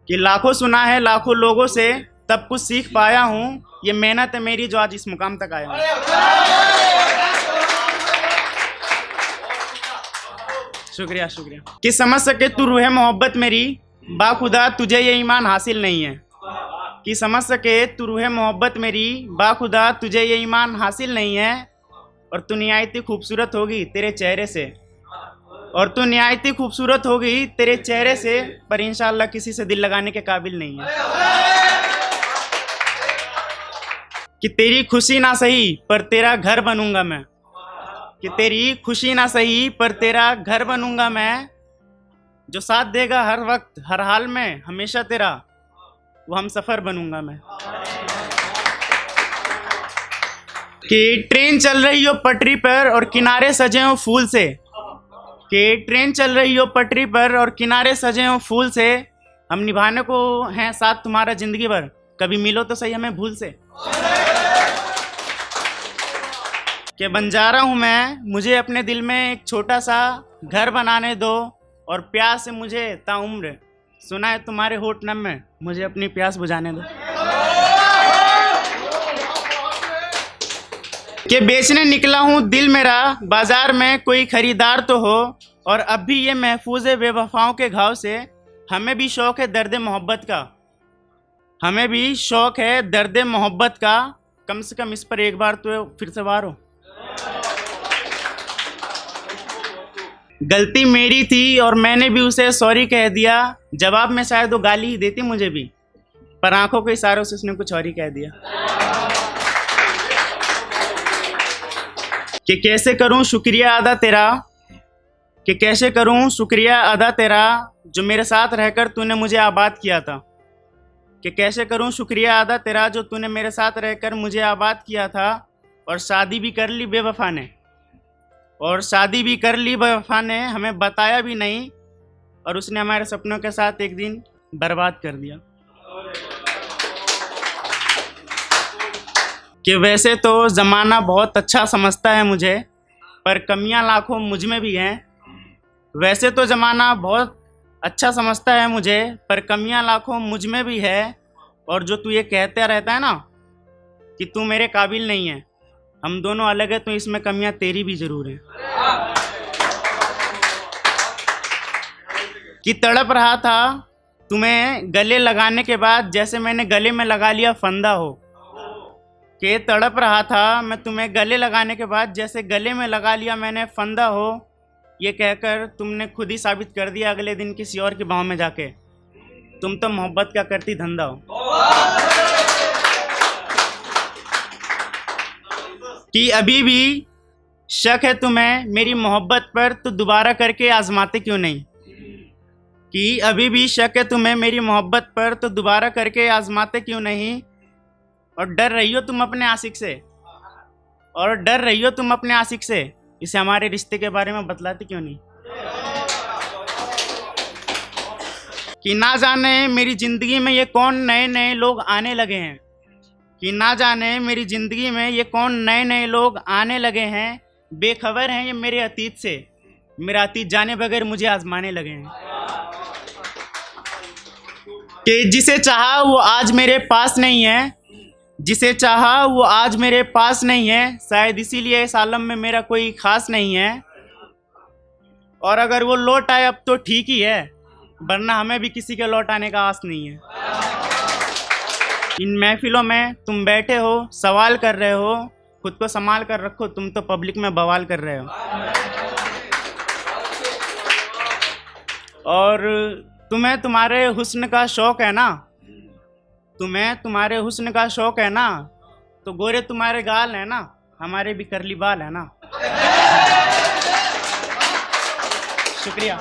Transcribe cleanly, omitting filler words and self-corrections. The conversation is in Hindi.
कि लाखों सुना है लाखों लोगों से, तब कुछ सीख पाया हूँ, ये मेहनत है मेरी जो आज इस मुकाम तक आया हूँ। शुक्रिया शुक्रिया। कि समझ सके तू रूह मोहब्बत मेरी, बाखुदा तुझे ये ईमान हासिल नहीं है। कि समझ सके तू रूह मोहब्बत मेरी, बाखुदा तुझे ये ईमान हासिल नहीं है। और तू निहायती खूबसूरत होगी तेरे चेहरे से, और तू निहायती खूबसूरत होगी तेरे चेहरे से, पर इंशाअल्लाह किसी से दिल लगाने के काबिल नहीं है। कि तेरी खुशी ना सही पर तेरा घर बनूंगा मैं, कि तेरी खुशी ना सही पर तेरा घर बनूंगा मैं, जो साथ देगा हर वक्त हर हाल में हमेशा तेरा, वो हम सफर बनूंगा मैं। कि ट्रेन चल रही हो पटरी पर और किनारे सजे हो फूल से, कि ट्रेन चल रही हो पटरी पर और किनारे सजे हो फूल से, हम निभाने को हैं साथ तुम्हारा जिंदगी भर, कभी मिलो तो सही हमें भूल से। कि बंजारा हूँ मैं, मुझे अपने दिल में एक छोटा सा घर बनाने दो, और प्यास से मुझे ताउम्र सुना है तुम्हारे होठ नम में, मुझे अपनी प्यास बुझाने दो। कि बेचने निकला हूँ दिल मेरा बाजार में, कोई खरीदार तो हो, और अब भी ये महफूज है बेवफाओं के घाव से, हमें भी शौक है दर्द मोहब्बत का, हमें भी शौक है दर्द मोहब्बत का, कम से कम इस पर एक बार तो फिर से वार हो। गलती मेरी थी और मैंने भी उसे सॉरी कह दिया, जवाब में शायद वो गाली ही देती मुझे भी, पर आंखों के इशारों से उसने कुछ और ही कह दिया। कि कैसे करूं शुक्रिया अदा तेरा, कि कैसे करूं शुक्रिया अदा तेरा, जो मेरे साथ रहकर तूने मुझे आबाद किया था। कि कैसे करूं शुक्रिया अदा तेरा, जो तूने मेरे साथ रहकर मुझे आबाद किया था, और शादी भी कर ली बेवफा ने, और शादी भी कर ली बेवफा ने, हमें बताया भी नहीं, और उसने हमारे सपनों के साथ एक दिन बर्बाद कर दिया। कि वैसे तो ज़माना बहुत अच्छा समझता है मुझे, पर कमियां लाखों मुझ में भी हैं। वैसे तो ज़माना बहुत अच्छा समझता है मुझे, पर कमियां लाखों मुझ में भी है, और जो तू ये कहता रहता है ना कि तू मेरे काबिल नहीं है, हम दोनों अलग है तो इसमें कमियां तेरी भी जरूर है। कि तड़प रहा था तुम्हें गले लगाने के बाद, जैसे मैंने गले में लगा लिया फंदा हो। कि तड़प रहा था मैं तुम्हें गले लगाने के बाद, जैसे गले में लगा लिया मैंने फंदा हो, ये कहकर तुमने खुद ही साबित कर दिया अगले दिन किसी और की बाहों में जाके, तुम तो मोहब्बत का करती धंधा हो। कि अभी भी शक है तुम्हें मेरी मोहब्बत पर, तो दोबारा करके आजमाते क्यों नहीं। कि अभी भी शक है तुम्हें मेरी मोहब्बत पर, तो दोबारा करके आजमाते क्यों नहीं। और डर रही हो तुम अपने आशिक से, और डर रही हो तुम अपने आशिक से, इसे हमारे रिश्ते के बारे में बतलाते क्यों नहीं। कि ना जाने मेरी जिंदगी में ये कौन नए नए लोग आने लगे हैं, कि ना जाने मेरी ज़िंदगी में ये कौन नए नए लोग आने लगे हैं, बेखबर हैं ये मेरे अतीत से, मेरा अतीत जाने बगैर मुझे आजमाने लगे हैं। कि जिसे चाहा वो आज मेरे पास नहीं है, जिसे चाहा वो आज मेरे पास नहीं है, शायद इसीलिए इस आलम में मेरा कोई खास नहीं है, और अगर वो लौट आए अब तो ठीक ही है, वरना हमें भी किसी के लौट आने का आस नहीं है। इन महफिलों में तुम बैठे हो सवाल कर रहे हो, खुद को संभाल कर रखो, तुम तो पब्लिक में बवाल कर रहे हो। और तुम्हें तुम्हारे हुस्न का शौक है ना, तुम्हें तुम्हारे हुस्न का शौक है ना, तो गोरे तुम्हारे गाल है ना, हमारे भी करली बाल है ना। शुक्रिया।